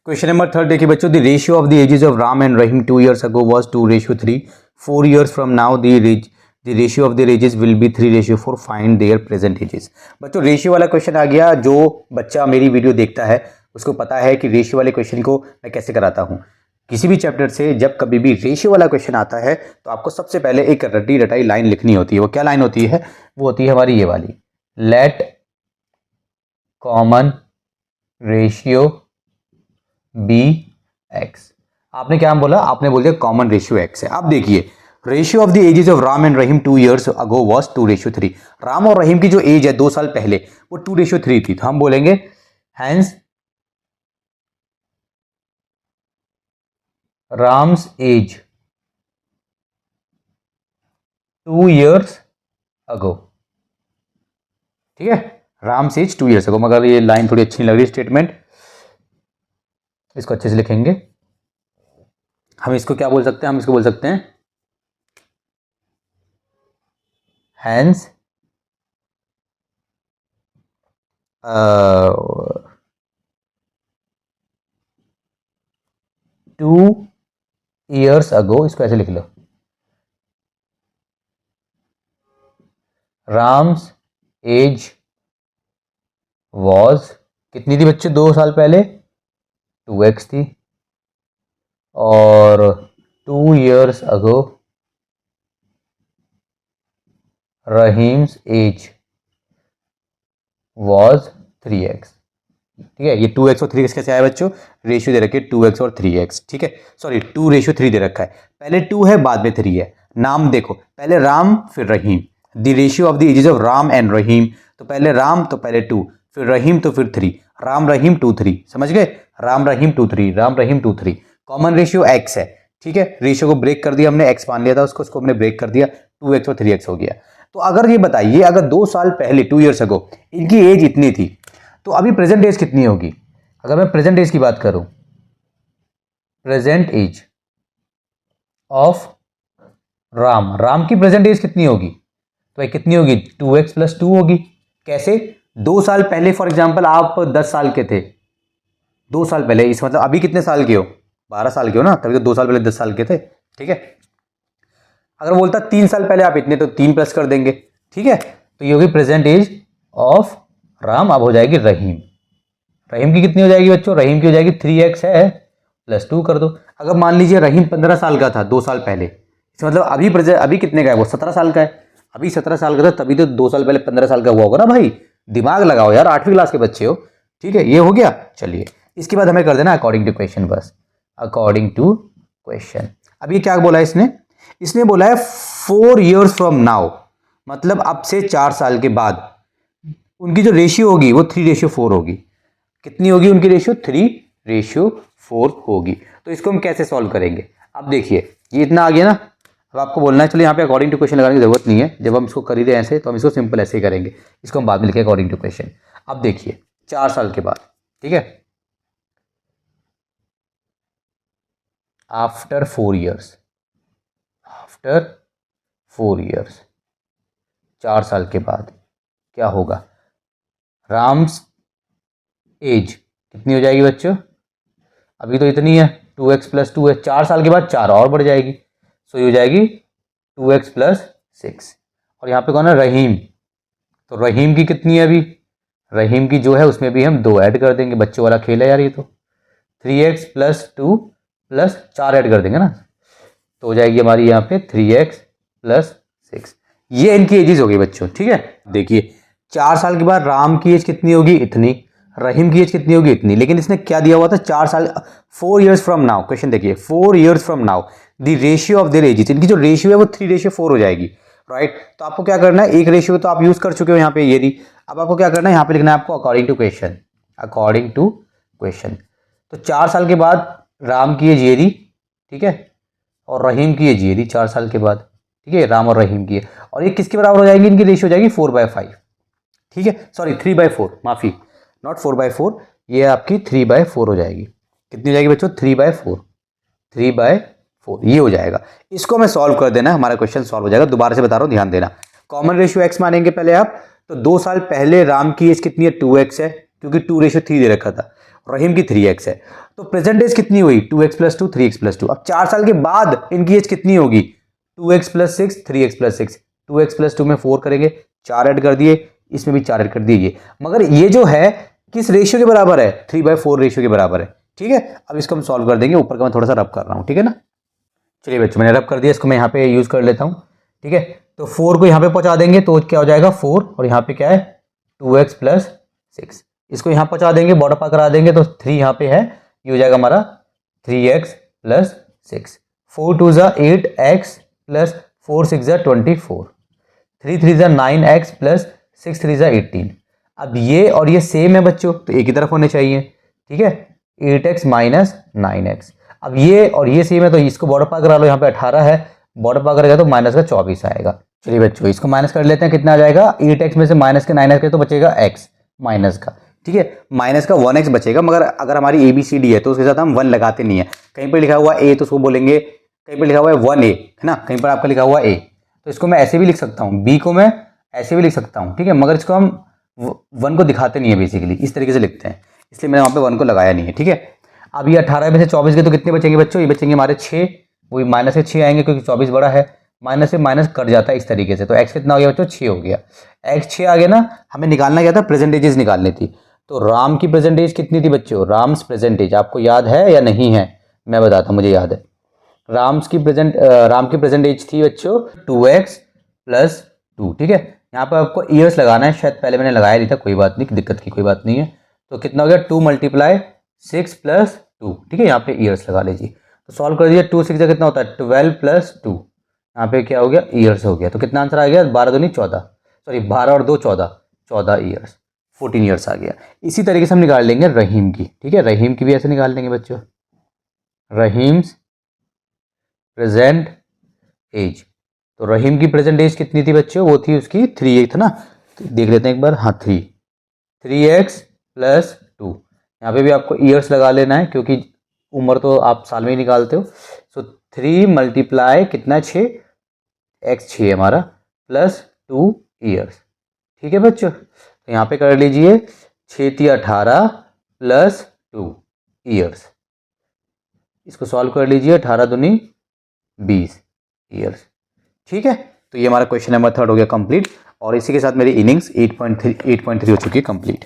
Question number 3 देखिए बच्चों, the ratio of the ages of Ram and Rahim 2 years ago was 2:3. 4 years from now the ratio of their ages will be 3:4. Find their present ages. बच्चों ratio वाला question आ गया। जो बच्चा मेरी video देखता है उसको पता है कि रेशियो वाले क्वेश्चन को मैं कैसे कराता हूँ। किसी भी चैप्टर से जब कभी भी रेशियो वाला क्वेश्चन आता है तो आपको सबसे पहले एक रटी रटाई लाइन लिखनी होती है। वो क्या लाइन होती है? वो होती है हमारी ये वाली, let common ratio be x. आपने क्या बोला? आपने बोल दिया कॉमन रेशियो एक्स है। अब देखिए ratio of the ages of Ram and Rahim 2 years ago was 2:3. Ram और रहीम की जो एज है 2 साल पहले वो 2:3 थी। तो हम बोलेंगे hence Ram's age 2 years ago। ठीक है, राम्स एज 2 years ago। मगर ये लाइन थोड़ी अच्छी नहीं लग रही स्टेटमेंट, इसको अच्छे से लिखेंगे। हम इसको क्या बोल सकते हैं? हम इसको बोल सकते हैं हैंस 2 years ago। इसको ऐसे लिख लो, राम्स एज वॉज कितनी थी बच्चे? 2 साल पहले 2x थी। और 2 years ago Rahim's age was 3x। ठीक है, ये 2x और 3x कैसे आया बच्चों? रेशियो दे रखे 2x और 3x। ठीक है, सॉरी 2:3 दे रखा है। पहले 2 है बाद में 3 है। नाम देखो, पहले राम फिर Rahim. The ratio of the ages of Ram and Rahim, तो पहले राम तो पहले 2, फिर रहीम तो फिर 3। राम रहीम 2 3, समझ गए? Ram Rahim 2 3, Ram Rahim 2 3। Common ratio x है। ठीक है, रेशियो को ब्रेक कर दिया हमने, x मान लिया था उसको हमने ब्रेक कर दिया, 2x और 3x हो गया। तो अगर ये बताइए, अगर 2 साल पहले 2 years ago इनकी एज इतनी थी तो अभी प्रेजेंट एज कितनी होगी? अगर मैं प्रेजेंट एज की बात करूं, प्रेजेंट एज ऑफ राम की प्रेजेंट एज कितनी होगी? तो भाई कितनी होगी? 2x + 2 होगी। कैसे? 2 साल पहले फॉर एग्जांपल आप 10 साल के थे, 2 साल पहले, इस मतलब अभी कितने साल के हो? 12 साल के हो ना, तभी तो 2 साल पहले 10 साल के थे। ठीक है, अगर बोलता 3 साल पहले आप इतने, तो 3 प्लस कर देंगे। ठीक है, तो ये होगी प्रेजेंट एज ऑफ राम। अब हो जाएगी रहीम। रहीम की कितनी हो जाएगी बच्चों? रहीम की हो जाएगी 3x है + 2 कर दो। अगर मान लीजिए रहीम 15 साल का था 2 साल पहले, इसका मतलब अभी कितने का है? वो 17 साल का है। अभी 17 साल का था, तभी तो 2 साल पहले 15 साल का हुआ होगा ना भाई। दिमाग लगाओ यार, 8वीं क्लास के बच्चे हो। ठीक है, ये हो गया। चलिए इसके बाद हमें कर देना अकॉर्डिंग टू क्वेश्चन, बस अकॉर्डिंग टू क्वेश्चन। अब ये क्या बोला है इसने बोला है 4 years फ्रॉम नाउ, मतलब अब से 4 साल के बाद उनकी जो रेशियो होगी वो 3:4 होगी। कितनी होगी उनकी रेशियो? 3:4 होगी। तो इसको हम कैसे सॉल्व करेंगे? अब देखिए ये इतना आ गया ना। अब आपको बोलना है, चलो यहाँ पे अकॉर्डिंग टू क्वेश्चन लगाने की जरूरत नहीं है। जब हम इसको कर ही रहे ऐसे, तो हम इसको सिंपल ऐसे ही करेंगे। इसको हम बाद में लिखें अकॉर्डिंग टू क्वेश्चन। अब देखिए 4 साल के बाद, ठीक है, आफ्टर 4 years, आफ्टर 4 years 4 साल के बाद क्या होगा? राम्स एज कितनी हो जाएगी बच्चों? अभी तो इतनी है, 2x + 2 है। 4 साल के बाद 4 और बढ़ जाएगी, सो ये हो जाएगी 2x + 6। और यहाँ पे कौन है? रहीम। तो रहीम की कितनी है अभी? रहीम की जो है उसमें भी हम 2 ऐड कर देंगे। बच्चों वाला खेल है यार ये तो। 3x + 2 + 4 ऐड कर देंगे ना, तो हो जाएगी हमारी यहाँ पे 3x + 6। ये इनकी एजेस हो गई बच्चों। ठीक है, देखिए 4 साल के बाद राम की एज कितनी होगी? इतनी। रहीम की एज कितनी होगी? इतनी। लेकिन इसने क्या दिया हुआ था? 4 साल, 4 years फ्रॉम नाउ। क्वेश्चन देखिए, 4 years from now the ratio of their edges, इनकी जो रेशियो है वो 3:4 हो जाएगी। राइट, तो आपको क्या करना है? एक रेशियो तो आप यूज कर चुके हो यहाँ पे, ये रही। अब आपको क्या करना है? यहाँ पे लिखना है आपको according to question, according to question. तो 4 साल के बाद राम की एज ये रही, ठीक है, और रहीम की एज ये रही 4 साल के बाद। ठीक है, राम और रहीम की, और ये किसके बराबर हो जाएगी? इनकी रेशियो हो जाएगी 4/5। ठीक है, सॉरी 3/4, माफी, नॉट 4/4, ये आपकी 3/4 हो जाएगी। कितनी हो जाएगी बच्चों? 3/4, 3/4 ये हो जाएगा। इसको हमें सॉल्व कर देना, हमारा क्वेश्चन सॉल्व हो जाएगा। दोबारा से बता रहा हूँ, ध्यान देना। कॉमन रेशियो x मानेंगे पहले आप, तो 2 साल पहले राम की एज कितनी है? 2x है, क्योंकि 2:3 दे रखा था। रहीम की 3x है। तो प्रेजेंट एज कितनी हुई 2x + 2 3x + 2। अब 4 साल के बाद इनकी एज कितनी होगी 2x + 6 3x + 6। 2x + 2 में 4 करेंगे, 4 ऐड कर दिए, इसमें भी 4 ऐड कर दिए। मगर ये जो है किस रेशियो के बराबर है 3/4 रेशियो के बराबर है। ठीक है, अब इसको हम सॉल्व कर देंगे। ऊपर का मैं थोड़ा सा रब कर रहा हूँ, ठीक है ना। चलिए बच्चों मैंने रब कर दिया, इसको मैं यहाँ पे यूज कर लेता हूँ। ठीक है, तो 4 को यहाँ पे पहुंचा देंगे तो क्या हो जाएगा 4, और यहाँ पे क्या है 2x + 6। इसको यहाँ पहुंचा देंगे, बॉर्डर पार करा देंगे तो 3 यहाँ पे है, ये हो जाएगा हमारा 3x + 6। 4 2 = 8x + 4 6 = 24। 3 3 = 9x + 6 3 = 18। अब ये और ये सेम है बच्चों, तो एक ही तरफ होने चाहिए। ठीक है, 8x - 9x। अब ये और ये सेम है तो इसको बॉर्डर पार करा लो, यहाँ पे 18 है, बॉर्डर पार करेगा तो माइनस का 24 आएगा। चलिए बच्चों इसको माइनस कर लेते हैं, कितना आ जाएगा 8x में से माइनस के 9x के तो बचेगा x माइनस का। ठीक है, माइनस का 1x बचेगा, मगर अगर हमारी ABCD है तो उसके साथ हम 1 लगाते नहीं है। कहीं पर लिखा हुआ a तो उसको बोलेंगे, कहीं पर लिखा हुआ है 1a है ना, कहीं पर आपका लिखा हुआ a, तो इसको मैं ऐसे भी लिख सकता हूँ, b को मैं ऐसे भी लिख सकता हूँ। ठीक है, मगर इसको हम 1 को दिखाते नहीं है, बेसिकली इस तरीके से लिखते हैं, इसलिए मैंने वहाँ पे 1 को लगाया नहीं है। ठीक है, अब ये 18 में से 24 के तो कितने बचेंगे बच्चों, ये बचेंगे हमारे 6, वही माइनस से 6 आएंगे क्योंकि 24 बड़ा है, माइनस से माइनस कट जाता है इस तरीके से। तो x कितना हो गया बच्चों 6 हो गया। x 6 आ गया ना, हमें निकालना क्या था प्रेजेंटेजेस निकालनी थी। तो राम की प्रेजेंटेज कितनी थी बच्चों, राम्स प्रेजेंटेज आपको याद है या नहीं है, मैं बताता हूँ, मुझे याद है। राम की प्रेजेंटेज थी बच्चों 2x + 2। ठीक है, यहाँ पर आपको ईयर्स लगाना है, शायद पहले मैंने लगाया नहीं था, कोई बात नहीं, दिक्कत की कोई बात नहीं है। तो कितना हो गया 2 × 6 + 2। ठीक है, यहाँ पे ईयर्स लगा लीजिए, तो सॉल्व कर दीजिए। 2 6 कितना होता है 12 + 2, यहाँ पे क्या हो गया ईयर्स हो गया। तो कितना आंसर आ गया 12 दूनी 14, सॉरी 12 और 2 14, 14 ईयर्स, 14 ईयर्स आ गया। इसी तरीके से हम निकाल लेंगे रहीम की। ठीक है, रहीम की भी ऐसे निकाल लेंगे बच्चों, रहीम्स प्रेजेंट एज। तो रहीम की प्रेजेंट एज कितनी थी बच्चों, वो थी उसकी 3x था ना, तो देख लेते हैं एक बार। हाँ 3x + 2, यहाँ पे भी आपको ईयर्स लगा लेना है क्योंकि उम्र तो आप साल में ही निकालते हो। सो 3 × कितना 6, x 6 हमारा + 2 ईयर्स। ठीक है बच्चों, तो यहाँ पे कर लीजिए 6 × 18 + 2 ईयर्स। इसको सॉल्व कर लीजिए, 18 दूनी 20 ईयर्स। ठीक है, तो ये हमारा क्वेश्चन नंबर 3 हो गया कंप्लीट, और इसी के साथ मेरी इनिंग्स 8.3 हो चुकी है कंप्लीट।